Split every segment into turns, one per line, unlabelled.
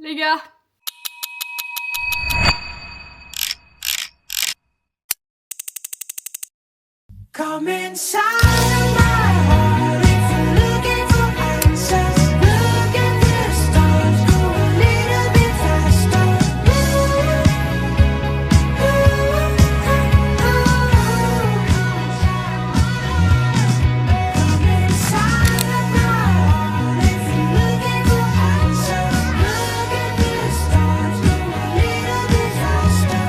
les gars.
Come inside of my heart if you're looking for answers. Look at the stars, go a little bit faster. Come inside of my heart if you're looking for answers. Look at the stars, go a little bit faster.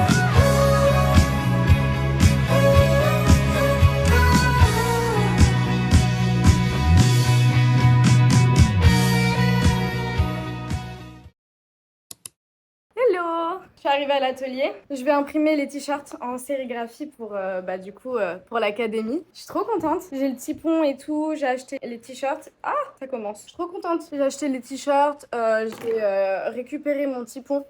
Hello. Je suis arrivée à l'atelier. Je vais imprimer les t-shirts en sérigraphie pour pour l'académie. Je suis trop contente. J'ai le typon et tout. J'ai acheté les t-shirts. Ah, ça commence. Je suis trop contente. J'ai acheté les t-shirts. J'ai récupéré mon typon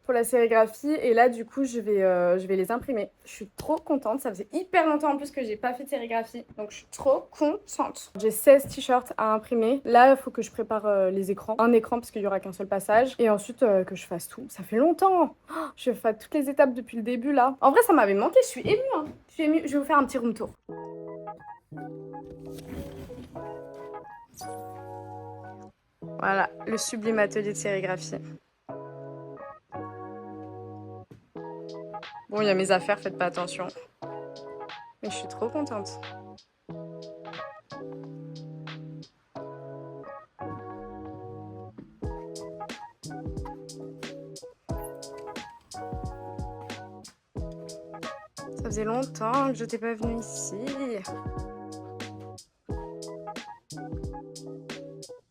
pour la sérigraphie et là du coup je vais les imprimer. Je suis trop contente, ça faisait hyper longtemps en plus que j'ai pas fait de sérigraphie, donc je suis trop contente. J'ai 16 t-shirts à imprimer. Là il faut que je prépare les écrans, un écran parce qu'il y aura qu'un seul passage et ensuite que je fasse tout. Ça fait longtemps. Oh, je vais faire toutes les étapes depuis le début là. En vrai ça m'avait manqué, je suis émue hein. Je suis émue. Je vais vous faire un petit room tour. Voilà, le sublime atelier de sérigraphie. Bon, il y a mes affaires, faites pas attention. Mais je suis trop contente. Ça faisait longtemps que je t'ai pas venue ici.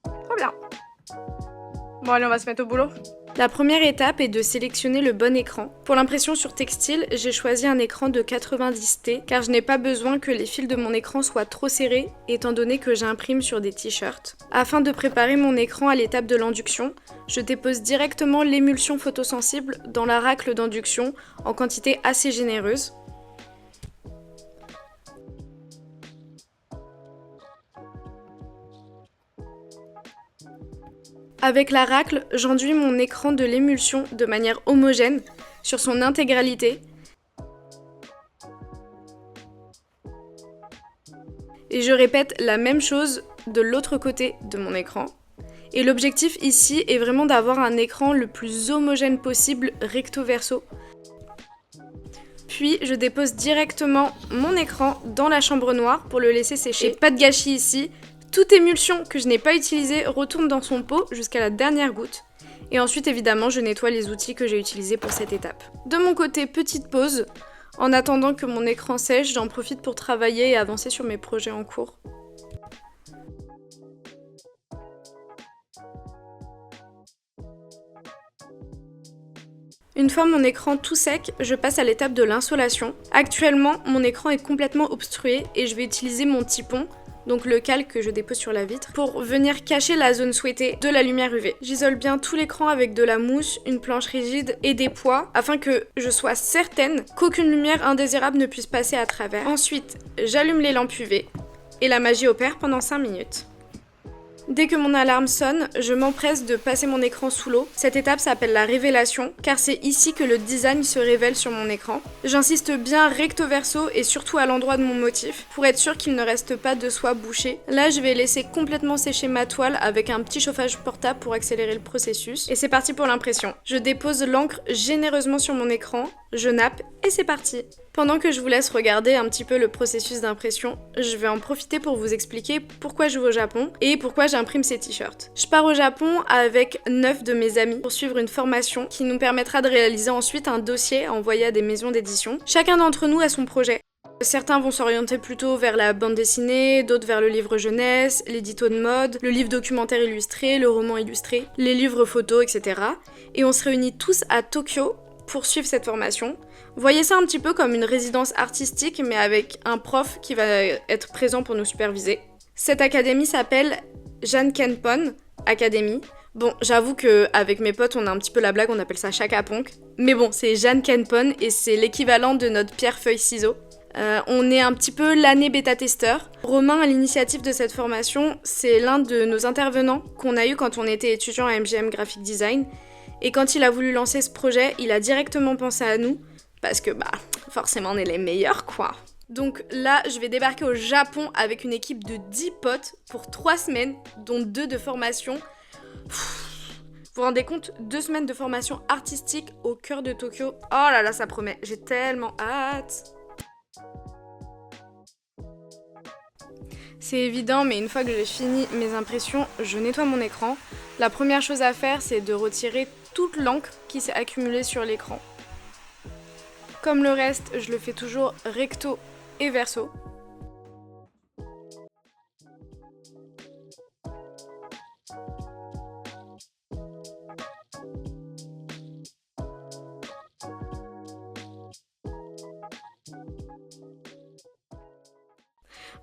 Trop bien. Bon, allez, on va se mettre au boulot. La première étape est de sélectionner le bon écran. Pour l'impression sur textile, j'ai choisi un écran de 90T car je n'ai pas besoin que les fils de mon écran soient trop serrés étant donné que j'imprime sur des t-shirts. Afin de préparer mon écran à l'étape de l'induction, je dépose directement l'émulsion photosensible dans la racle d'induction en quantité assez généreuse. Avec la racle, j'enduis mon écran de l'émulsion de manière homogène sur son intégralité. Et je répète la même chose de l'autre côté de mon écran. Et l'objectif ici est vraiment d'avoir un écran le plus homogène possible recto verso. Puis je dépose directement mon écran dans la chambre noire pour le laisser sécher. Et pas de gâchis ici. Toute émulsion que je n'ai pas utilisée retourne dans son pot jusqu'à la dernière goutte. Et ensuite, évidemment, je nettoie les outils que j'ai utilisés pour cette étape. De mon côté, petite pause. En attendant que mon écran sèche, j'en profite pour travailler et avancer sur mes projets en cours. Une fois mon écran tout sec, je passe à l'étape de l'insolation. Actuellement, mon écran est complètement obstrué et je vais utiliser mon typon, donc le calque que je dépose sur la vitre, pour venir cacher la zone souhaitée de la lumière UV. J'isole bien tout l'écran avec de la mousse, une planche rigide et des poids, afin que je sois certaine qu'aucune lumière indésirable ne puisse passer à travers. Ensuite, j'allume les lampes UV, et la magie opère pendant 5 minutes. Dès que mon alarme sonne, je m'empresse de passer mon écran sous l'eau. Cette étape s'appelle la révélation, car c'est ici que le design se révèle sur mon écran. J'insiste bien recto verso et surtout à l'endroit de mon motif, pour être sûr qu'il ne reste pas de soie bouchée. Là, je vais laisser complètement sécher ma toile avec un petit chauffage portable pour accélérer le processus. Et c'est parti pour l'impression. Je dépose l'encre généreusement sur mon écran, je nappe et c'est parti. Pendant que je vous laisse regarder un petit peu le processus d'impression, je vais en profiter pour vous expliquer pourquoi je vais au Japon et pourquoi j'imprime ces t-shirts. Je pars au Japon avec 9 de mes amis pour suivre une formation qui nous permettra de réaliser ensuite un dossier à envoyer à des maisons d'édition. Chacun d'entre nous a son projet. Certains vont s'orienter plutôt vers la bande dessinée, d'autres vers le livre jeunesse, l'édito de mode, le livre documentaire illustré, le roman illustré, les livres photos, etc. Et on se réunit tous à Tokyo pour suivre cette formation. Voyez ça un petit peu comme une résidence artistique, mais avec un prof qui va être présent pour nous superviser. Cette académie s'appelle Jankenpon Academy. Bon, j'avoue qu'avec mes potes, on a un petit peu la blague, on appelle ça Chaka Ponk. Mais bon, c'est Jankenpon et c'est l'équivalent de notre pierre-feuille-ciseau. On est un petit peu l'année bêta-testeur. Romain, à l'initiative de cette formation, c'est l'un de nos intervenants qu'on a eu quand on était étudiant à MGM Graphic Design. Et quand il a voulu lancer ce projet, il a directement pensé à nous, parce que forcément on est les meilleurs quoi. Donc là, je vais débarquer au Japon avec une équipe de 10 potes pour 3 semaines, dont 2 de formation. Vous vous rendez compte, 2 semaines de formation artistique au cœur de Tokyo. Oh là là, ça promet, j'ai tellement hâte. C'est évident, mais une fois que j'ai fini mes impressions, je nettoie mon écran. La première chose à faire, c'est de retirer toute l'encre qui s'est accumulée sur l'écran. Comme le reste, je le fais toujours recto et verso.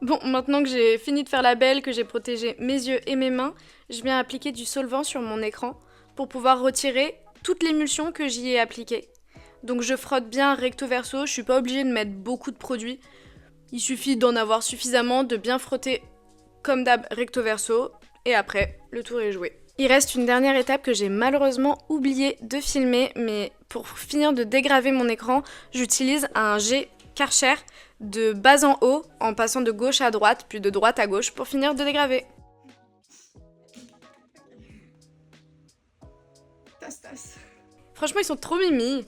Bon, maintenant que j'ai fini de faire la belle, que j'ai protégé mes yeux et mes mains, je viens appliquer du solvant sur mon écran pour pouvoir retirer toute l'émulsion que j'y ai appliquée. Donc je frotte bien recto verso, je suis pas obligée de mettre beaucoup de produits. Il suffit d'en avoir suffisamment, de bien frotter comme d'hab recto verso, et après, le tour est joué. Il reste une dernière étape que j'ai malheureusement oublié de filmer, mais pour finir de dégraver mon écran, j'utilise un jet Karcher de bas en haut, en passant de gauche à droite, puis de droite à gauche, pour finir de dégraver. Franchement, ils sont trop mimi.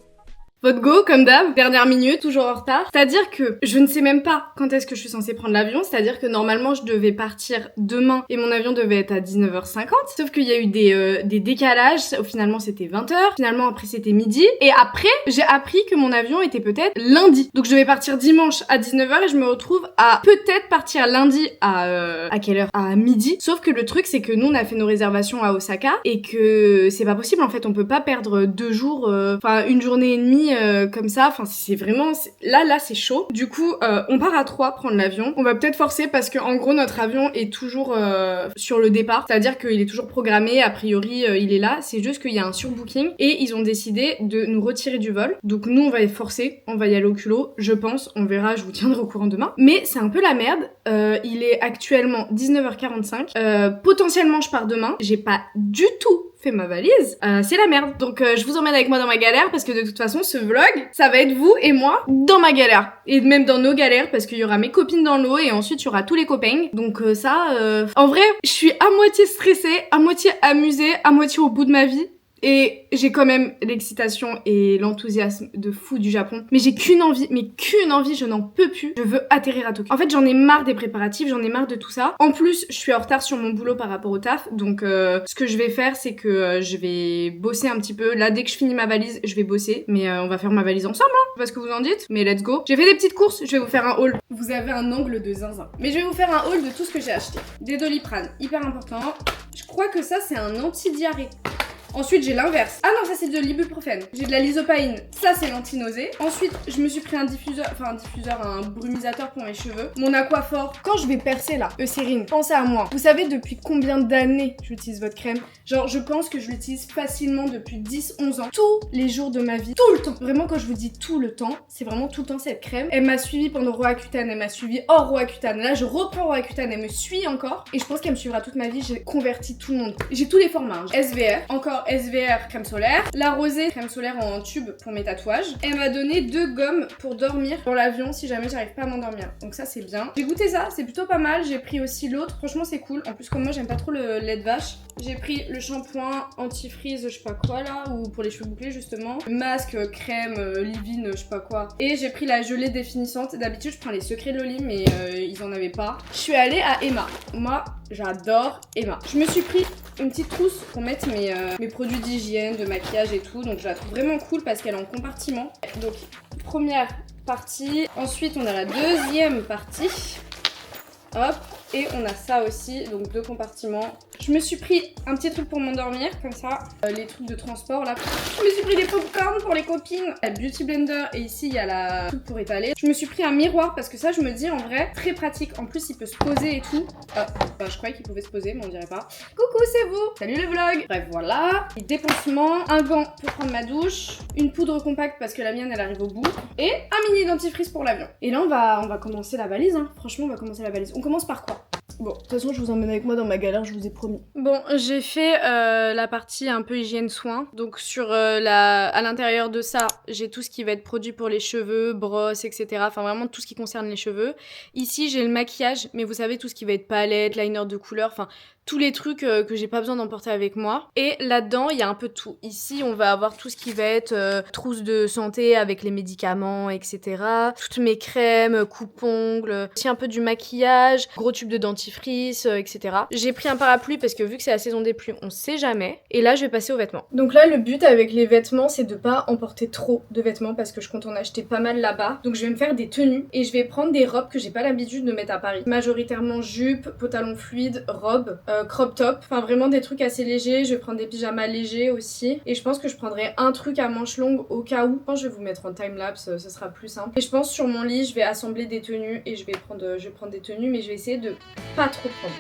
Votre go, comme d'hab, dernière minute, toujours en retard. C'est-à-dire que je ne sais même pas quand est-ce que je suis censée prendre l'avion. C'est-à-dire que normalement, je devais partir demain et mon avion devait être à 19h50. Sauf qu'il y a eu des décalages. Finalement, c'était 20h. Finalement, après, c'était midi. Et après, j'ai appris que mon avion était peut-être lundi. Donc, je devais partir dimanche à 19h et je me retrouve à peut-être partir lundi à quelle heure? À midi. Sauf que le truc, c'est que nous, on a fait nos réservations à Osaka et que c'est pas possible. En fait, on peut pas perdre 2 jours, une journée et demie comme ça, enfin c'est vraiment là c'est chaud. Du coup on part à 3 prendre l'avion. On va peut-être forcer parce que en gros notre avion est toujours sur le départ, c'est-à-dire qu'il est toujours programmé, a priori il est là, c'est juste qu'il y a un surbooking et ils ont décidé de nous retirer du vol. Donc nous on va être forcés, on va y aller au culot, je pense, on verra, je vous tiendrai au courant demain. Mais c'est un peu la merde, il est actuellement 19h45, potentiellement je pars demain, j'ai pas du tout fait ma valise, c'est la merde. Donc je vous emmène avec moi dans ma galère parce que de toute façon ce vlog, ça va être vous et moi dans ma galère. Et même dans nos galères parce qu'il y aura mes copines dans l'eau et ensuite il y aura tous les copains. Donc en vrai, je suis à moitié stressée, à moitié amusée, à moitié au bout de ma vie. Et j'ai quand même l'excitation et l'enthousiasme de fou du Japon. Mais j'ai qu'une envie, je n'en peux plus. Je veux atterrir à Tokyo. En fait, j'en ai marre des préparatifs, j'en ai marre de tout ça. En plus, je suis en retard sur mon boulot par rapport au taf. Donc, ce que je vais faire, c'est que je vais bosser un petit peu. Là, dès que je finis ma valise, je vais bosser. Mais on va faire ma valise ensemble, hein. Je sais pas ce que vous en dites, mais let's go. J'ai fait des petites courses, je vais vous faire un haul. Vous avez un angle de zinzin. Mais je vais vous faire un haul de tout ce que j'ai acheté. Des Doliprane, hyper important. Je crois que ça, c'est un anti-diarrhée. Ensuite, j'ai l'inverse. Ah non, ça c'est de l'ibuprofène. J'ai de la lysopaïne. Ça c'est l'anti-nausée. Ensuite, je me suis pris un brumisateur pour mes cheveux. Mon Aquaphor. Quand je vais percer là, Eucérine, pensez à moi. Vous savez depuis combien d'années j'utilise votre crème? Genre, je pense que je l'utilise facilement depuis 10-11 ans. Tous les jours de ma vie. Tout le temps. Vraiment, quand je vous dis tout le temps, c'est vraiment tout le temps cette crème. Elle m'a suivi pendant Roaccutane, elle m'a suivi hors Roaccutane. Là, je reprends Roaccutane, elle me suit encore. Et je pense qu'elle me suivra toute ma vie. J'ai converti tout le monde. J'ai tous les formats. SVR, encore SVR crème solaire, la rosée crème solaire en tube pour mes tatouages. Elle m'a donné 2 gommes pour dormir dans l'avion si jamais j'arrive pas à m'endormir. Donc ça c'est bien. J'ai goûté ça, c'est plutôt pas mal. J'ai pris aussi l'autre, franchement c'est cool. En plus comme moi j'aime pas trop le lait de vache. J'ai pris le shampoing anti-frizz je sais pas quoi là, ou pour les cheveux bouclés justement. Le masque, crème, leave-in, je sais pas quoi. Et j'ai pris la gelée définissante. D'habitude je prends les secrets de Loli mais ils en avaient pas. Je suis allée à Emma. Moi j'adore Emma. Je me suis pris une petite trousse pour mettre mes produits d'hygiène, de maquillage et tout. Donc je la trouve vraiment cool parce qu'elle est en compartiment. Donc première partie. Ensuite on a la deuxième partie. Hop. Et on a ça aussi, donc 2 compartiments. Je me suis pris un petit truc pour m'endormir, comme ça. Les trucs de transport, là. Je me suis pris des popcorn pour les copines. La Beauty Blender, et ici, il y a la truc pour étaler. Je me suis pris un miroir, parce que ça, je me dis, en vrai, très pratique. En plus, il peut se poser et tout. Je croyais qu'il pouvait se poser, mais on dirait pas. Coucou, c'est vous. Salut le vlog. Bref, voilà. Les dépensements, un gant pour prendre ma douche, une poudre compacte, parce que la mienne, elle arrive au bout, et un mini dentifrice pour l'avion. Et là, on va commencer la valise, hein. Franchement, on va commencer la valise. On commence par quoi?
Bon, de toute façon, je vous emmène avec moi dans ma galère, je vous ai promis.
Bon, j'ai fait la partie un peu hygiène soins. Donc à l'intérieur de ça, j'ai tout ce qui va être produit pour les cheveux, brosse, etc. Enfin vraiment tout ce qui concerne les cheveux. Ici, j'ai le maquillage, mais vous savez tout ce qui va être palette, liner de couleur, enfin tous les trucs que j'ai pas besoin d'emporter avec moi. Et là-dedans, il y a un peu de tout. Ici, on va avoir tout ce qui va être trousse de santé avec les médicaments, etc. Toutes mes crèmes, coupe-ongles, aussi un peu du maquillage, gros tube de dentifrice, etc. J'ai pris un parapluie parce que vu que c'est la saison des pluies, on sait jamais. Et là, je vais passer aux vêtements. Donc là, le but avec les vêtements, c'est de pas emporter trop de vêtements parce que je compte en acheter pas mal là-bas. Donc je vais me faire des tenues et je vais prendre des robes que j'ai pas l'habitude de mettre à Paris. Majoritairement jupe, pantalon fluide, robe, crop top, enfin vraiment des trucs assez légers. Je vais prendre des pyjamas légers aussi et je pense que je prendrai un truc à manches longues au cas où. Je pense que je vais vous mettre en timelapse, ce sera plus simple. Et je pense sur mon lit je vais assembler des tenues et je vais prendre des tenues, mais je vais essayer de pas trop prendre.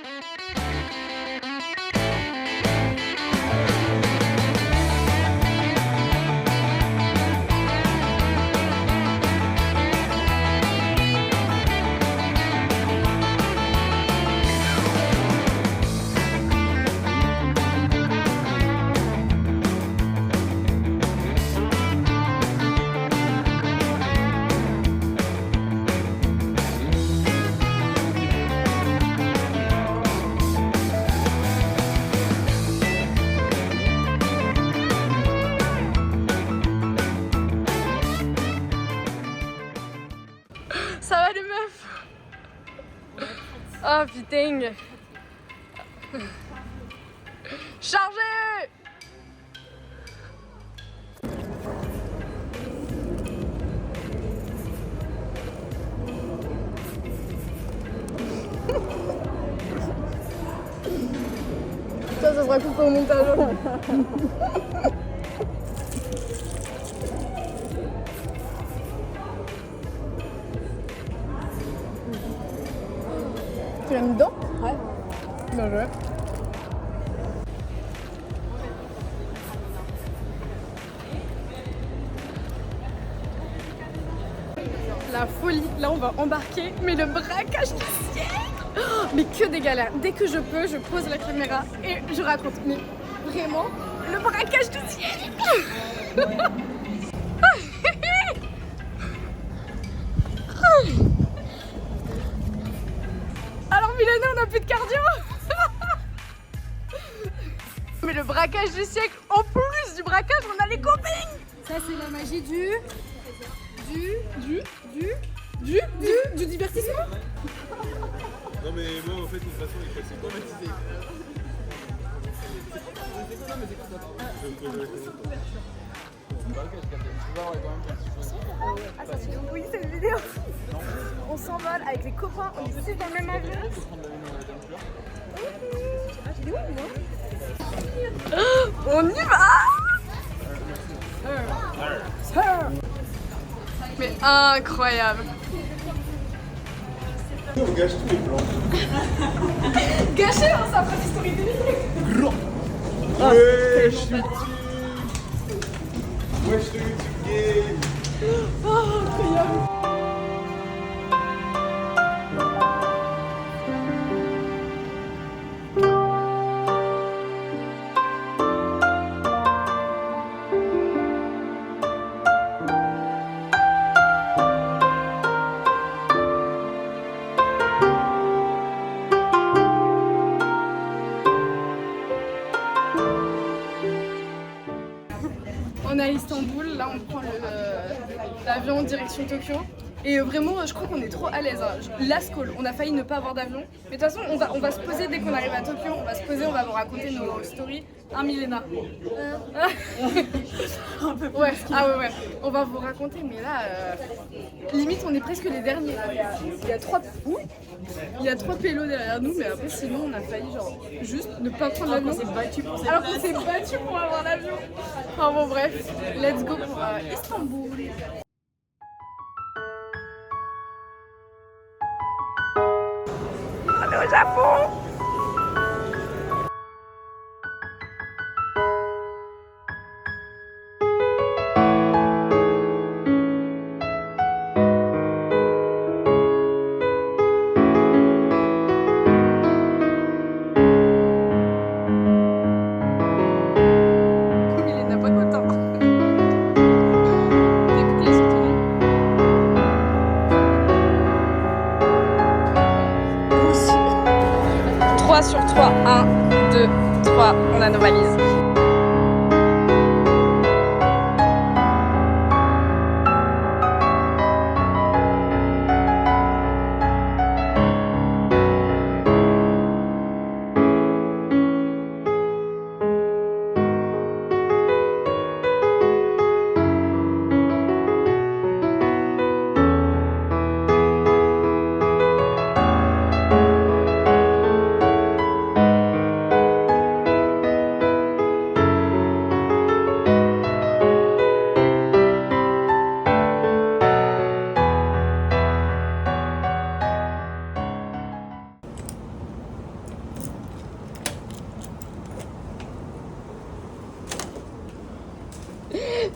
Ça va les meufs? Oh putain. Chargez! Ça sera coupé au montage.
Tu l'as mis dedans? Ouais. Bien joué.
La folie, là on va embarquer, mais le braquage du ciel, oh, mais que des galères. Dès que je peux, je pose la caméra et je raconte. Mais vraiment, le braquage du ciel. Alors Milena, on a plus de cardio. Mais le braquage du siècle, en plus du braquage, on a les copines.
Ça, c'est la magie du divertissement.
Non mais moi en fait de toute façon il faut traumatisé.
Oui, c'est une vidéo. On s'envole avec les copains, on est tous dans le même avion. On y va. Mais incroyable.
On gâche tous les plans.
Gâché, hein, ça après story de
Grand. Ouais, je suis dessus. Ouais, je suis YouTube game.
Oh, incroyable. On est à Istanbul, là on prend l'avion en direction Tokyo. Et vraiment, je crois qu'on est trop à l'aise. Hein. Last call, on a failli ne pas avoir d'avion. Mais de toute façon, on va se poser dès qu'on arrive à Tokyo. On va se poser, on va vous raconter nos stories. Hein, Milena? Ouais, ah ouais, ouais. On va vous raconter, mais là, limite, on est presque les derniers. Il y a trois... Il y a 3 pélos derrière nous, mais après, sinon, on a failli, genre, juste ne pas prendre l'avion. Alors qu'on s'est battu pour avoir l'avion. Enfin bon, bref, let's go pour Istanbul. On est au Japon.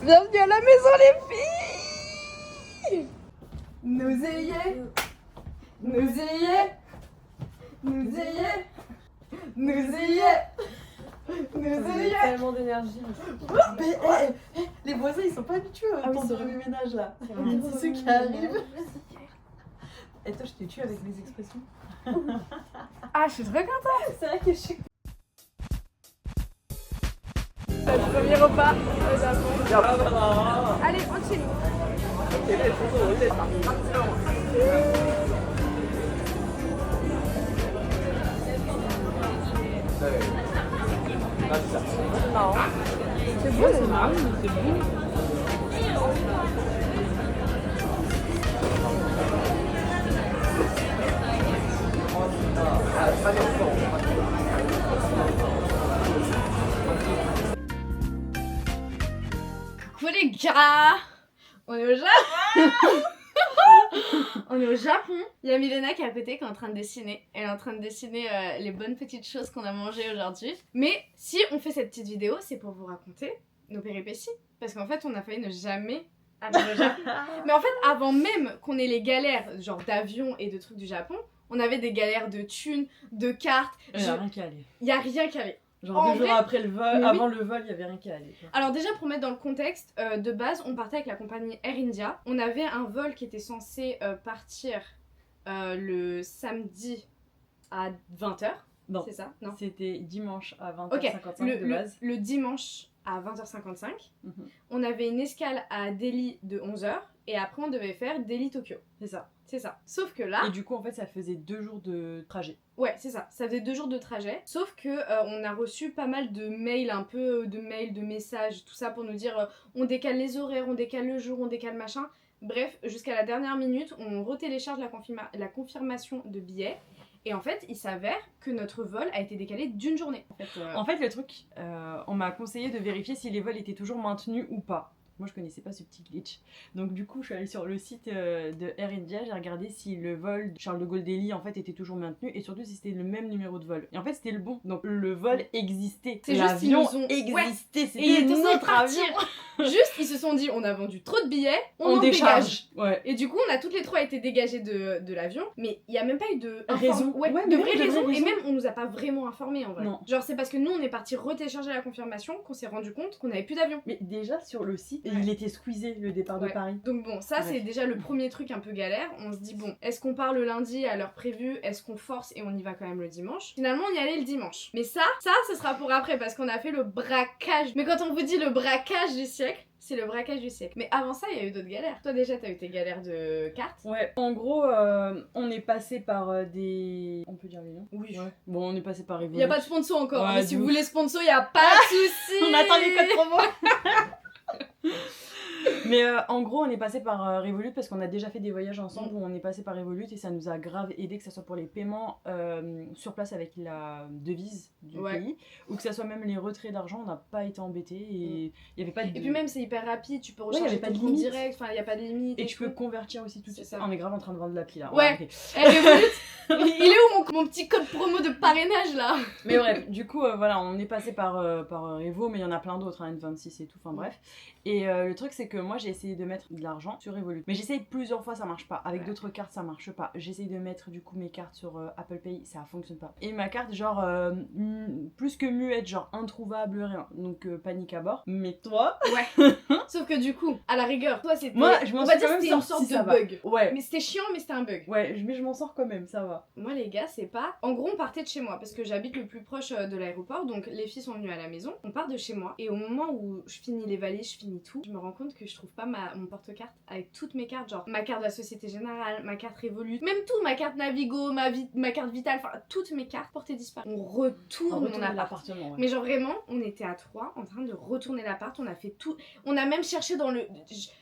Bienvenue à la maison les filles. Nous ayez, nous ayez, nous ayez, nous ayez, nous ayez.
Tellement d'énergie.
Mais les voisins ils sont pas habitués à entendre le ménage là. C'est ceux qui arrivent. Et toi je t'ai tué avec mes expressions.
Ah, je suis trop contente.
C'est vrai que je suis.
Le premier repas au Japon. Allez, on chill. C'est beau, c'est marrant. C'est beau. Coucou les gars, on est au Japon. On est au Japon. Il y a Milena qui est à côté qui est en train de dessiner. Elle est en train de dessiner les bonnes petites choses qu'on a mangées aujourd'hui. Mais si on fait cette petite vidéo, c'est pour vous raconter nos péripéties. Parce qu'en fait, on a failli ne jamais aller au Japon. Mais en fait, avant même qu'on ait les galères genre d'avion et de trucs du Japon, on avait des galères de thunes, de cartes.
Il y a rien qui allait.
Il y a rien qui allait.
Genre
En
2 jours
vrai,
après le vol,
mais oui.
avant le vol, il y avait rien qui allait. Quoi.
Alors déjà pour mettre dans le contexte, de base on partait avec la compagnie Air India. On avait un vol qui était censé partir le samedi à 20h.
Non.
C'est ça? Non.
C'était dimanche à 20h55
Ok,
de base.
le dimanche à 20h55.
Mhm.
On avait une escale à Delhi de 11h et après on devait faire Delhi-Tokyo.
C'est ça.
C'est ça. Sauf que là...
Et du coup, en fait, ça faisait 2 jours de trajet.
Ouais, c'est ça. Ça faisait 2 jours de trajet. Sauf que on a reçu pas mal de mails, de messages, tout ça pour nous dire on décale les horaires, on décale le jour, on décale machin. Bref, jusqu'à la dernière minute, on retélécharge la confirmation de billets. Et en fait, il s'avère que notre vol a été décalé d'une journée.
En fait, le truc, on m'a conseillé de vérifier si les vols étaient toujours maintenus ou pas. Moi, je connaissais pas ce petit glitch. Donc, du coup, je suis allée sur le site de Air India, j'ai regardé si le vol Charles de Gaulle Delhi en fait était toujours maintenu et surtout si c'était le même numéro de vol. Et en fait, c'était le bon. Donc, le vol existait.
C'est juste
l'avion
qu'ils nous ont-
existait.
Et il
C'était
était censé
notre avion.
partir. Juste, ils se sont dit on a vendu trop de billets, on en
décharge.
dégage.
Ouais.
Et du coup, on a toutes les trois été dégagées de l'avion, mais il y a même pas eu de
Raison.
Ouais,
Ouais,
de
mais
vraies
même de vraies
raisons. Et
raisons.
même, on nous a pas vraiment informés en vrai.
Non.
Genre, c'est parce que nous, on est parti retélécharger la confirmation qu'on s'est rendu compte qu'on avait plus d'avion.
Mais déjà, sur le site,
Ouais.
il était squeezé le départ de
Ouais.
Paris.
Donc bon, ça
Bref.
c'est déjà le premier truc un peu galère. On se dit bon, est-ce qu'on part le lundi à l'heure prévue? Est-ce qu'on force et on y va quand même le dimanche? Finalement, on y allait le dimanche. Mais ça ce sera pour après parce qu'on a fait le braquage. Mais quand on vous dit le braquage du siècle, c'est le braquage du siècle. Mais avant ça, il y a eu d'autres galères. Toi déjà, t'as eu tes galères de cartes.
Ouais, en gros, on est passé par des... On peut dire les noms?
Oui.
Ouais. Bon, on est passé par Revolut.
Il y a pas de sponsor encore,
Ouais,
mais
de
si
ouf.
vous voulez sponsor, il y a pas de souci.
On attend les codes promo. Mais en gros, on est passé par Revolut parce qu'on a déjà fait des voyages ensemble où on est passé par Revolut et ça nous a grave aidé, que ce soit pour les paiements sur place avec la devise du
Ouais.
pays ou que ce soit même les retraits d'argent, on n'a pas été embêtés et il y avait pas de...
Et puis même, c'est hyper rapide, tu peux
Ouais, y
recharger
avait pas
ton
de
compte
limite.
direct, enfin, il y a pas de limite.
Et tu peux
tout.
convertir aussi tout de
C'est
suite.
ça.
On est grave en train de vendre l'appli là.
Ouais.
ok.
Eh, Revolut, il est où mon petit code promo de parrainage là?
Mais bref, du coup, voilà, on est passé par Revo, mais il y en a plein d'autres, hein, N26 et tout, enfin bref. Et le truc, c'est que moi, j'ai essayé de mettre de l'argent sur Revolut. Mais j'essaye plusieurs fois, ça marche pas. Avec
Ouais.
d'autres cartes, ça marche pas. J'essaye de mettre, du coup, mes cartes sur Apple Pay, ça fonctionne pas. Et ma carte, genre, plus que muette, genre, introuvable, rien. Donc, panique à bord. Mais toi...
Ouais. Sauf que du coup, à la rigueur, toi c'était.
Moi, je m'en
on va
suis
dire
quand
que
même
c'était une
sortie,
sorte
ça
de
va.
bug.
Ouais.
Mais c'était chiant, mais c'était un bug.
Ouais, mais je m'en sors quand même, ça va.
Moi les gars, c'est pas... En gros on partait de chez moi parce que j'habite le plus proche de l'aéroport, donc les filles sont venues à la maison, on part de chez moi et au moment où je finis les valises, je finis tout, je me rends compte que je trouve pas mon porte-carte avec toutes mes cartes, genre ma carte de la Société Générale, ma carte Revolut, même tout, ma carte Navigo, ma carte Vitale, enfin toutes mes cartes portées disparues. On retourne mon appart.
l'appartement, ouais.
Mais genre vraiment, on était à 3 en train de retourner l'appart, on a fait tout, on a même cherché dans le...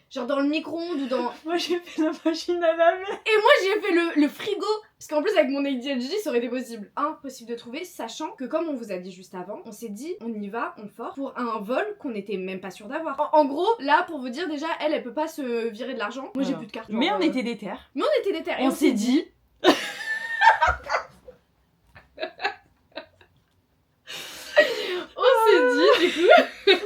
Genre dans le micro-ondes ou dans...
Moi, j'ai fait la machine à laver.
Et moi j'ai fait le frigo, parce qu'en plus avec mon ADHD ça aurait été possible. Impossible de trouver, sachant que comme on vous a dit juste avant, on s'est dit on y va, on force pour un vol qu'on n'était même pas sûr d'avoir. En gros, là pour vous dire déjà, elle peut pas se virer de l'argent. Moi j'ai
Voilà.
plus de carte.
Mais
genre,
on était déter.
Mais on était déter. Et
On s'est dit...
On s'est dit du coup...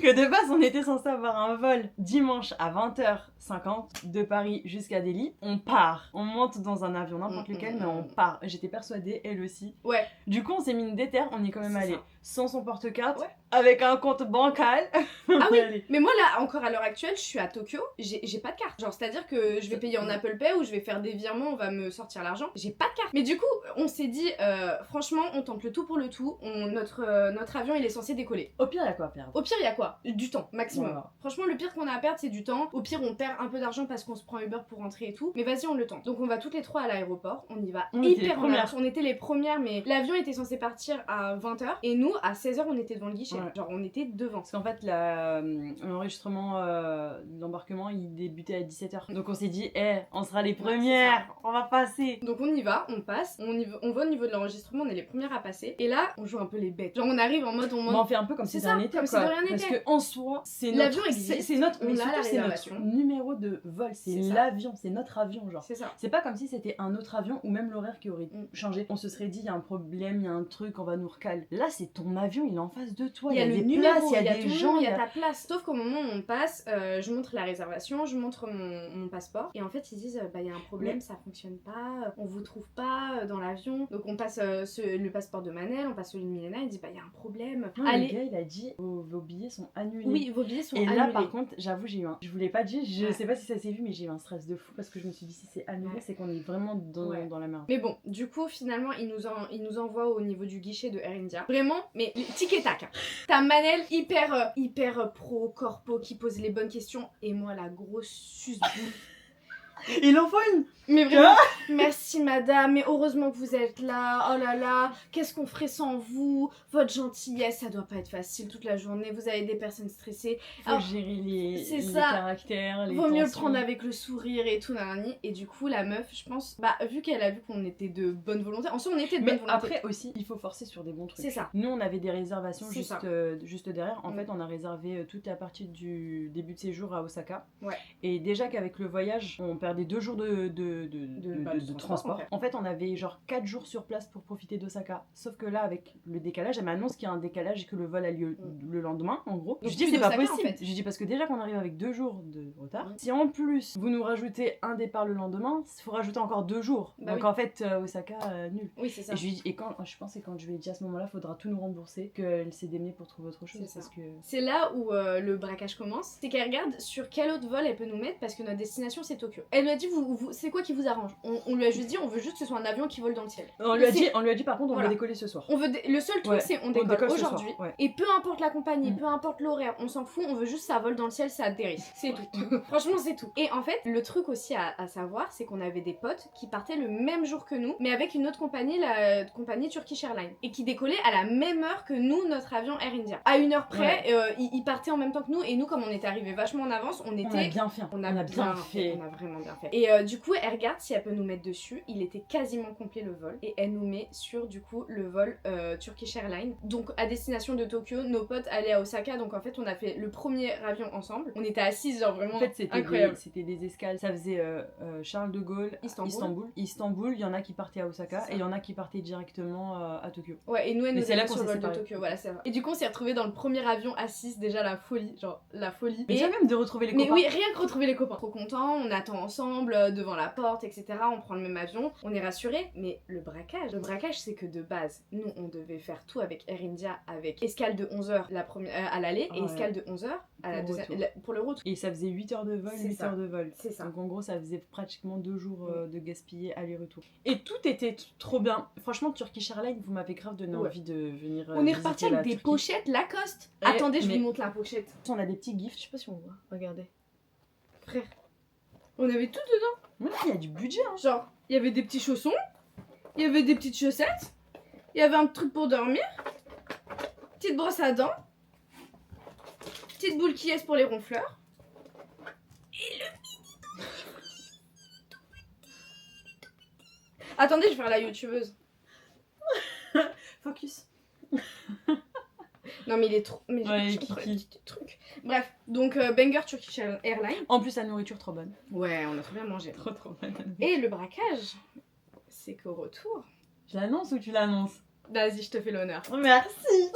que de base on était censé avoir un vol dimanche à 20h50 de Paris jusqu'à Delhi. On part, on monte dans un avion, n'importe lequel, mais on part. J'étais persuadée, elle aussi.
Ouais.
Du coup on s'est mis une déterre, on y est quand même
C'est
allé.
ça.
Sans son porte-carte,
Ouais.
avec un compte bancal.
Ah
On
oui,
est allé.
mais moi là, encore à l'heure actuelle, je suis à Tokyo, j'ai pas de carte. Genre, c'est-à-dire que je vais payer en Apple Pay ou je vais faire des virements, on va me sortir l'argent. J'ai pas de carte. Mais du coup, on s'est dit, franchement, on tente le tout pour le tout. Notre avion, il est censé décoller.
Au pire, il y a quoi à perdre.
Au pire, il y a quoi? Du temps, maximum.
Voilà.
Franchement, le pire qu'on a à perdre, c'est du temps. Au pire, on perd un peu d'argent parce qu'on se prend Uber pour rentrer et tout. Mais vas-y, on le tente. Donc, on va toutes les trois à l'aéroport. On y va
On était les
hyper en
premières.
avance. On était les premières, mais l'avion était censé partir à 20h. Et nous, à 16h, on était devant le guichet.
Ouais.
Genre, on était devant.
Parce qu'en fait, l'enregistrement de l'embarquement, il débutait à 17h. Donc on s'est dit, on sera les
Ouais,
premières, on va passer.
Donc on y va, on passe, on va au niveau de l'enregistrement, on est les premières à passer. Et là, on joue un peu les bêtes. Genre on arrive en mode
Mais on fait un peu comme
C'est
si
ça,
de rien n'était,
comme si
quoi.
de rien
Parce
n'était.
que en soi, c'est
L'avion
notre,
existe,
c'est notre,
on
mais
a la
surtout c'est
réservation.
notre numéro de vol, c'est
C'est ça.
l'avion, c'est notre avion, genre.
c'est ça.
C'est pas comme si c'était un autre avion ou même l'horaire qui aurait
Mm.
changé. On se serait dit, il y a un problème, il y a un truc, on va nous recaler. Là, c'est ton avion, il est en face de toi.
Il y a le
des
numéro,
places, il y a
tout
des
le
gens,
monde, il y a ta place. Sauf qu'au moment où on passe, je montre la réservation, je montre mon passeport. Et en fait, ils disent, bah il y a un problème, ça fonctionne pas, on vous trouve pas dans l'avion. Donc on passe le passeport de Manel, on passe celui de Milena, ils disent, bah il y a un problème.
Non, le
Allez.
gars, il a dit, vos billets sont annulés.
Oui, vos billets sont
Et
annulés.
là, par contre, j'avoue, j'ai eu un. Je vous l'ai pas dit, je
Ouais.
sais pas si ça s'est vu, mais j'ai eu un stress de fou parce que je me suis dit, si c'est annulé,
Ouais.
c'est qu'on est vraiment
Ouais.
dans la merde.
Mais bon, du coup, finalement, ils nous envoient au niveau du guichet de Air India. Vraiment, mais tic et tac. T'as Manel hyper pro, corpo, qui pose les bonnes questions. Et moi, la grosse suce-boule.
Il en faut une.
Mais vraiment, merci madame, mais heureusement que vous êtes là. Oh là là, qu'est-ce qu'on ferait sans vous? Votre gentillesse, ça doit pas être facile toute la journée. Vous avez des personnes stressées.
Faut
Alors,
gérer
c'est
les
ça.
caractères, les
Vaut mieux le
tensions.
prendre avec le sourire et tout, nanani. Et du coup, la meuf, je pense, bah, vu qu'elle a vu qu'on était de bonne volonté, en soi, on était de bonne
Mais
volonté.
après aussi, il faut forcer sur des bons trucs.
C'est ça.
Nous, on avait des réservations
C'est ça.
juste derrière. En
Mm.
fait, on a réservé toute la partie du début de séjour à Osaka.
Ouais.
Et déjà qu'avec le voyage, on perdait 2 jours de transport.
en fait.
On avait genre 4 jours sur place pour profiter d'Osaka. Sauf que là, avec le décalage, elle m'annonce qu'il y a un décalage et que le vol a lieu le lendemain, en gros.
Donc
je dis,
plus
c'est pas
d'Osaka,
possible.
en fait.
Je dis, parce que déjà qu'on arrive avec 2 jours de retard,
Mm.
si en plus vous nous rajoutez un départ le lendemain, il faut rajouter encore 2 jours.
Bah
Donc
oui.
en fait, Osaka, nul.
Oui, c'est ça.
Et je lui dis, je pense que quand je lui ai dit à ce moment-là, faudra tout nous rembourser, qu'elle s'est démenée pour trouver autre chose.
C'est ça.
Parce que...
C'est là où le braquage commence. C'est qu'elle regarde sur quel autre vol elle peut nous mettre parce que notre destination c'est Tokyo. Elle lui a dit, c'est quoi qui vous arrange? On lui a juste dit, on veut juste que ce soit un avion qui vole dans le ciel.
On lui a
C'est-
dit par contre, on
Voilà.
va décoller ce soir.
Le seul truc
Ouais,
c'est on
on
décolle
décolle ce soir,
aujourd'hui.
ouais.
Et peu importe la compagnie,
Mm.
peu importe l'horaire, on s'en fout, on veut juste ça vole dans le ciel, ça atterrisse. C'est tout. Franchement, c'est tout. Et en fait, le truc aussi à savoir, c'est qu'on avait des potes qui partaient le même jour que nous, mais avec une autre compagnie, la compagnie Turkish Airlines, et qui décollait à la même heure que nous, notre avion Air India. À une heure près, ils partaient en même temps que nous, et nous, comme on était arrivés vachement en avance, on
On a
était.
bien fait.
On a bien fait. On a vraiment bien fait. Et du coup, elle regarde si elle peut nous mettre dessus. Il était quasiment complet le vol. Et elle nous met sur du coup le vol Turkish Airlines. Donc à destination de Tokyo, nos potes allaient à Osaka. Donc en fait, on a fait le premier avion ensemble. On était assises, genre vraiment
En fait,
incroyable.
c'était des escales. Ça faisait Charles de Gaulle, Istanbul. Il y en a qui partaient à Osaka
C'est ça.
et il y en a qui partaient directement à Tokyo.
Ouais, et nous, elle
Mais
nous
c'est
a
là
mis
qu'on
sur le
s'est
vol de
séparés.
Tokyo. Voilà, c'est vrai. Et du coup, on s'est retrouvés dans le premier avion assises. Déjà la folie, genre la folie.
Mais
Et-
déjà même de retrouver les
Mais
copains.
oui, rien que retrouver les copains. Trop content, on attend ensemble devant la porte, etc. On prend le même avion, on est rassurés. Mais le braquage, c'est que de base, nous, on devait faire tout avec Air India, avec escale de 11h à l'aller et
Ouais.
escale de 11h à la
Pour
deuxième,
retour.
pour le retour.
Et ça faisait 8 heures de vol,
C'est
8
ça.
heures de vol.
C'est ça.
Donc en gros, ça faisait pratiquement 2 jours de gaspiller aller-retour. Et tout était trop bien. Franchement, Turkish Airlines, vous m'avez grave donné
Ouais.
envie de venir.
On est reparti
visiter
avec
la
des
Turquie.
pochettes Lacoste.
Et-
Attendez, je
mais-
vous montre la pochette.
On a des petits gifts.
Je sais pas si on voit. Regardez. Frère. On avait tout dedans.
Mais là, il y a du budget. Hein.
Genre, il y avait des petits chaussons, il y avait des petites chaussettes, il y avait un truc pour dormir, petite brosse à dents, petite boule qui est pour les ronfleurs. Et le mini. Attendez, je vais faire la youtubeuse.
Focus.
Non mais il est trop... Mais
Ouais,
j'ai
kiki.
trop les petits trucs. Bref, donc banger Turkish Airlines.
En plus, la nourriture trop bonne.
Ouais, on a trop bien mangé.
Trop bonne.
Et le braquage, c'est qu'au retour...
Je l'annonce ou tu l'annonces?
Vas-y, je te fais l'honneur.
Merci.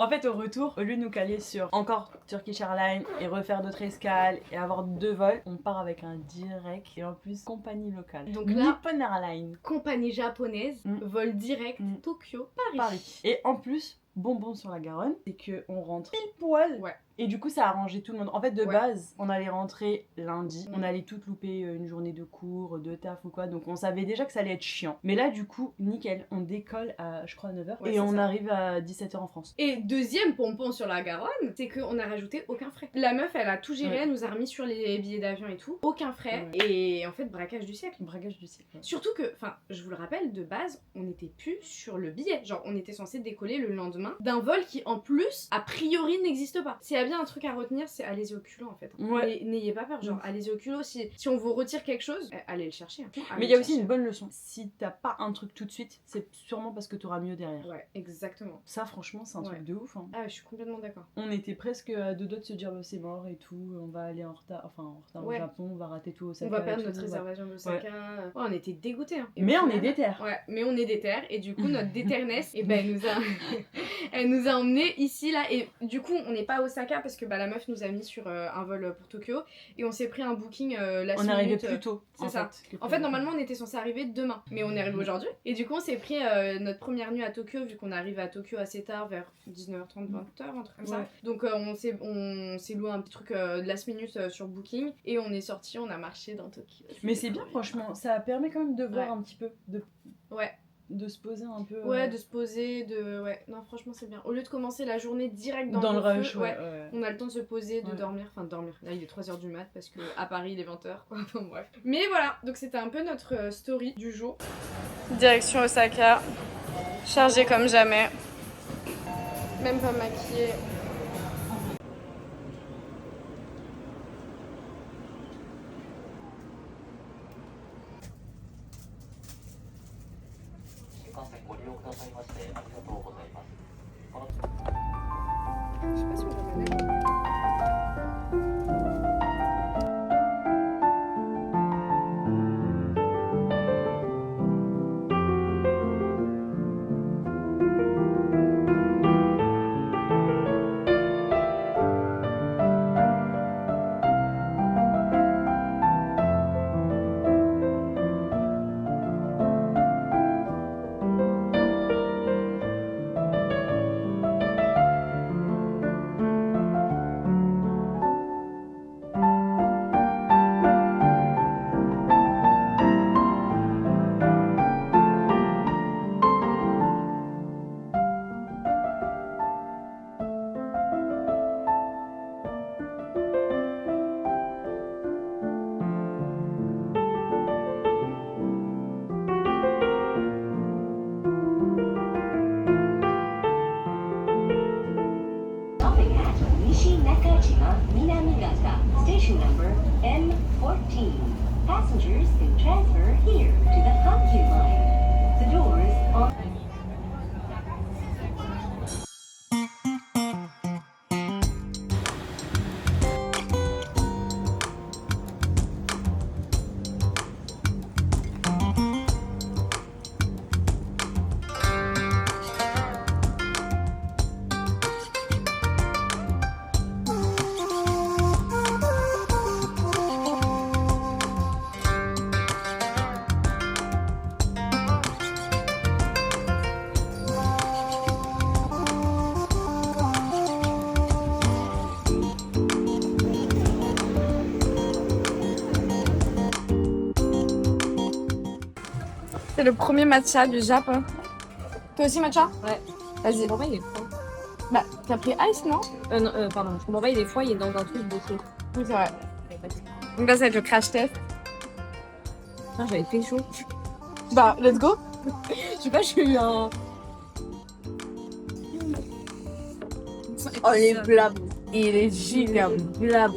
En fait, au retour, au lieu de nous caler sur encore Turkish Airlines et refaire d'autres escales et avoir 2 vols, on part avec un direct et en plus compagnie locale.
Donc là-
Nippon Airlines.
Compagnie japonaise, vol direct, Tokyo, Paris.
Et en plus, bonbon sur la Garonne, c'est qu'on rentre pile poil.
Ouais.
Et du coup, ça a arrangé tout le monde. En fait, de
Ouais.
base, on allait rentrer lundi. On allait toutes louper une journée de cours, de taf ou quoi. Donc, on savait déjà que ça allait être chiant. Mais là, du coup, nickel. On décolle à, je crois, 9h.
Ouais,
et
c'est
on
ça.
arrive à 17h en France.
Et deuxième pompon sur la Garonne, c'est qu'on a rajouté aucun frais. La meuf, elle a tout géré,
Ouais.
elle nous a remis sur les billets d'avion et tout. Aucun frais.
Ouais.
Et en fait, braquage du siècle.
Braquage du siècle.
Surtout que, enfin, je vous le rappelle, de base, on n'était plus sur le billet. Genre, on était censé décoller le lendemain d'un vol qui, en plus, a priori, n'existe pas. S'il y a bien un truc à retenir, c'est allez-y au culot, en fait.
Ouais.
Et n'ayez pas peur, genre, allez-y au culot. Si on vous retire quelque chose, allez le chercher. Hein. Allez
Mais il y a
le
aussi
chercher.
une bonne leçon. Si t'as pas un truc tout de suite, c'est sûrement parce que t'auras mieux derrière.
Ouais, exactement.
Ça, franchement, c'est un
Ouais.
truc de ouf. Hein.
Ah, je suis complètement d'accord.
On était presque à 2 doigts de se dire bah, c'est mort et tout, on va aller en retard,
Ouais.
au Japon, on va rater tout au Osaka.
On va
et
perdre
tout,
notre
ouais.
réservation d'Osaka. Ouais, on était dégoûtés. Hein. Et
Mais
au
on
final-
est déter.
Ouais, mais on est déter et du coup notre déterness, et ben elle nous a emmenés ici là et du coup on n'est pas à Osaka parce que bah, la meuf nous a mis sur un vol pour Tokyo et on s'est pris un booking last
On est arrivé
minute,
plus tôt.
c'est ça. En fait normalement on était censé arriver demain mais on est arrivé aujourd'hui et du coup on s'est pris notre première nuit à Tokyo vu qu'on arrive à Tokyo assez tard vers 19h30 20h un truc comme ça.
Ouais.
Donc on s'est loué un petit truc de last minute sur booking et on est sorti, on a marché dans Tokyo.
Mais c'est bien franchement, ça permet quand même de voir
Ouais.
un petit peu,
Ouais.
de se poser un peu.
Ouais, de se poser, ouais, non franchement c'est bien. Au lieu de commencer la journée direct
dans le
feu,
rush, ouais.
on a le temps de se poser, de
Ouais.
dormir, enfin de dormir. Là il est 3h du mat parce que à Paris il est 20h quoi, enfin bref. Mais voilà, donc c'était un peu notre story du jour. Direction Osaka, chargée comme jamais. Même pas maquillée. Je sais pas si on va mener.
Stopping at Nishinakajima Minamigata, station number M14. Passengers can transfer here to the Hankyu line. The doors on.
C'est le premier matcha du Japon. Toi aussi matcha?
Ouais.
Vas-y.
Je comprends pas, il est froid.
Bah t'as pris ice non?
Non, pardon, je comprends pas, il est froid, il est dans un truc de chaud.
Oui c'est vrai. Donc là ça va être le crash test.
Putain, j'avais fait chaud.
Bah let's go.
Je sais pas, j'ai eu un.
Oh il est blab. Il est giga blab.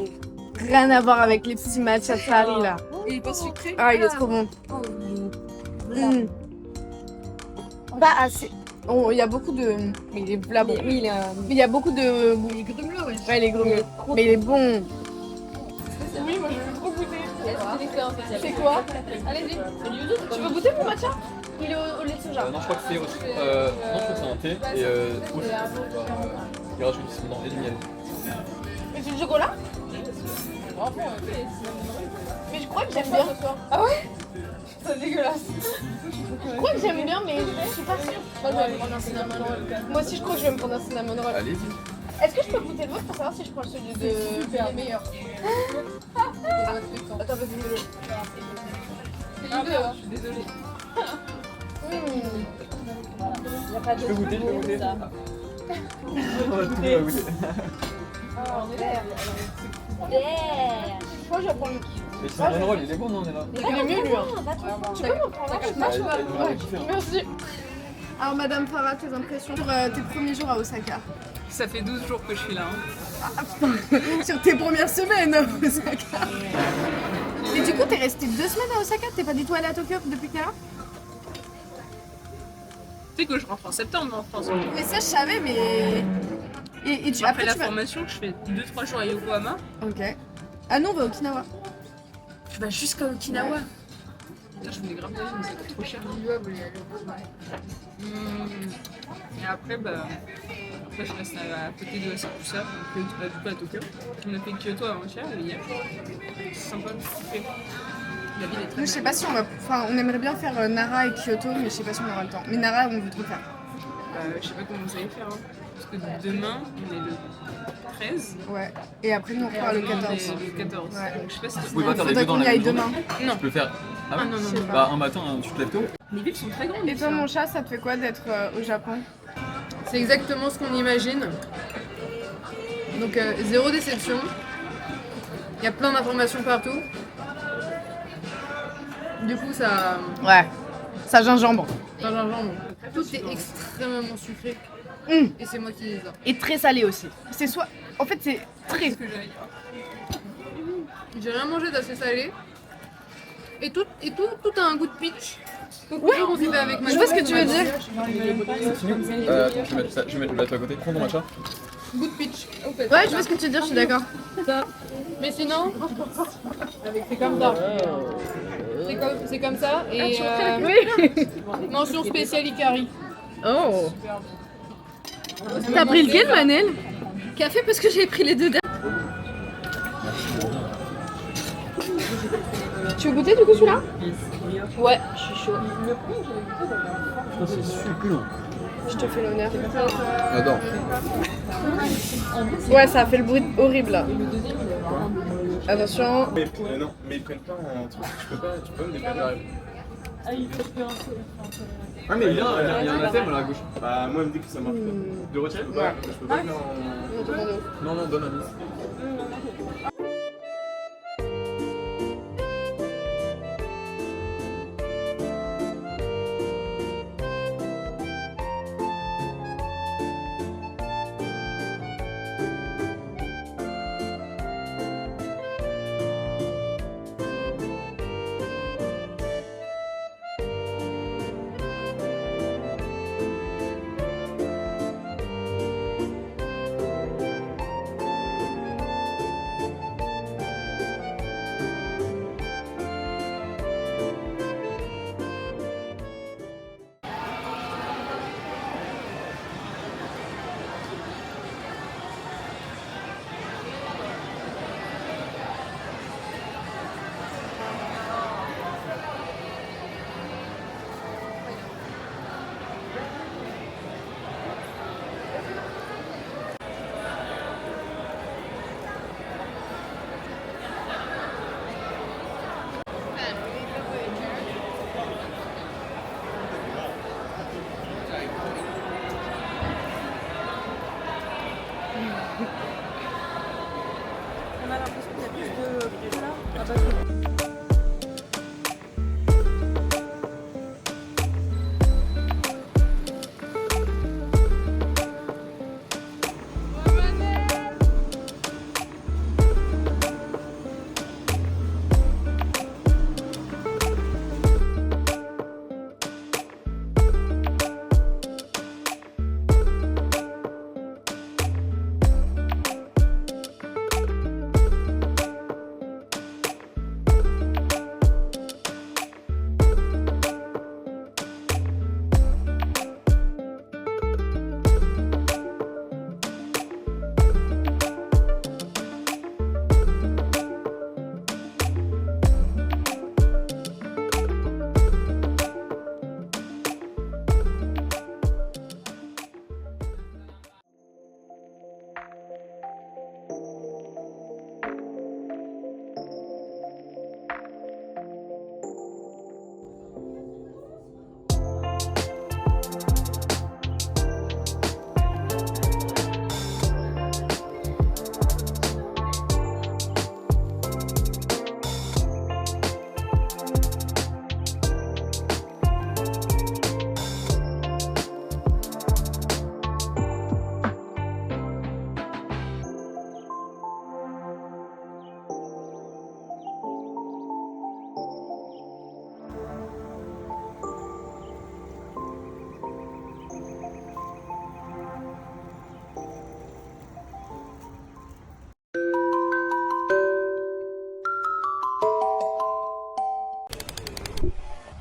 Rien à voir avec les petits matchs à Paris là.
Il est pas sucré.
Ah il est trop bon. Mm. Pas assez. Il y a beaucoup de. Mais il est blab.
Oui, il est.
Mais il y a beaucoup de.
Il est grumeleux, ouais.
Ouais il est gros. Mais il est bon.
Oui, moi je veux trop goûter.
C'est quoi?
Allez-y. Tu veux goûter mon matcha?
Il est au lait de soja.
Non, je crois que c'est aussi. Non, je crois que c'est un thé et aussi. Il rajoute du citron et du miel.
Et c'est du chocolat? Mais je crois que j'aime bien. Ah ouais?
C'est dégueulasse.
Je crois que j'aime bien, mais je suis pas sûre.
Moi, je vais me prendre un cinnamon roll.
Moi aussi, je crois que je vais me prendre un cinnamon roll.
Allez-y.
Est-ce que je peux goûter le vôtre pour savoir si je prends celui de
Les meilleurs.
Attends, vas-y, dis-le.
C'est les deux, hein. Je suis désolée.
Je peux goûter, je peux goûter. On va tout goûter.
Je crois que je vais prendre le
Mais c'est un rôle, il est bon, non, on est là.
Il est mieux, lui. Tu peux m'en prendre un? Merci. Alors, Madame Farah, tes impressions sur tes premiers jours à Osaka?
Ça fait 12 jours que je suis là.
Sur tes premières semaines à Osaka. Et du coup, t'es resté 2 semaines à Osaka? T'es pas du tout allé à Tokyo depuis tout à l'heure?
Tu sais que je rentre en septembre en France.
Mais ça, je savais, mais. Et tu,
Après la
tu vas.
formation, je fais 2-3 jours à Yokohama.
Ok. Ah non, on va à Okinawa.
Bah jusqu'à Okinawa. Putain, je me dégrade, mais ça coûte trop cher. Et après, après, je reste à côté de Asakusa, donc du coup à Tokyo. On a fait Kyoto avant-hier et hier. C'est sympa, j'ai kiffé. La ville est très
Nous, je sais pas si on va. Enfin, on aimerait bien faire Nara et Kyoto, mais je sais pas si on aura le temps. Mais Nara, on veut trop faire.
Je sais pas comment vous allez faire. Hein. Parce que demain, on est le 13.
Ouais. Et après, nous, on repart le 14.
On est le 14.
Ouais.
Donc je sais pas si
Vous pouvez pas faire les
Faudrait
deux dans
qu'on y
la
aille
même journée.
demain.
Non.
Tu peux faire. Ah
Ah non, non, non.
Bah, un matin, tu te lèves tôt.
Les villes sont très grandes.
Et toi, mon chat, ça te fait quoi d'être au Japon?
C'est exactement ce qu'on imagine. Donc zéro déception. Il y a plein d'informations partout. Du coup ça...
Ouais. Ça gingembre.
Pas gingembre. Tout est extrêmement sucré. Et c'est moi qui les ai.
Et très salé aussi. C'est soit. En fait, c'est très.
Ce que j'allais dire. J'ai rien mangé d'assez salé. Et tout a un goût de peach. Donc toujours on s'y fait avec ma
Je vois ce que tu veux dire.
Attends, je vais mettre le plateau à côté. Prends ton matcha.
Goût de peach. Au fait.
Ouais, je vois ce que tu veux dire, je suis d'accord.
Ça. Mais sinon, c'est comme ça. C'est comme ça. Et mention spéciale Ikari.
Oh. T'as pris lequel, Manel? Café parce que j'ai pris les deux derniers. Tu veux goûter du coup celui-là? Ouais, je suis chaud.
C'est succulent.
Je te fais l'honneur.
J'adore.
Ouais, ça a fait le bruit horrible là. Attention.
Mais non, mais ils prennent pas un truc, tu peux me dépanner la
Ah, mais il y a un thème là à gauche.
Bah, moi, elle me dit que ça marche pas. De retirer? Ouais. Je peux pas le faire en.
Non, donne un miss.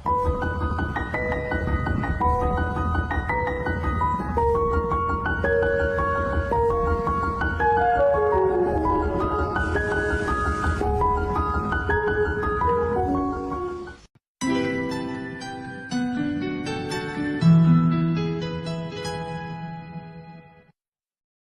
Thank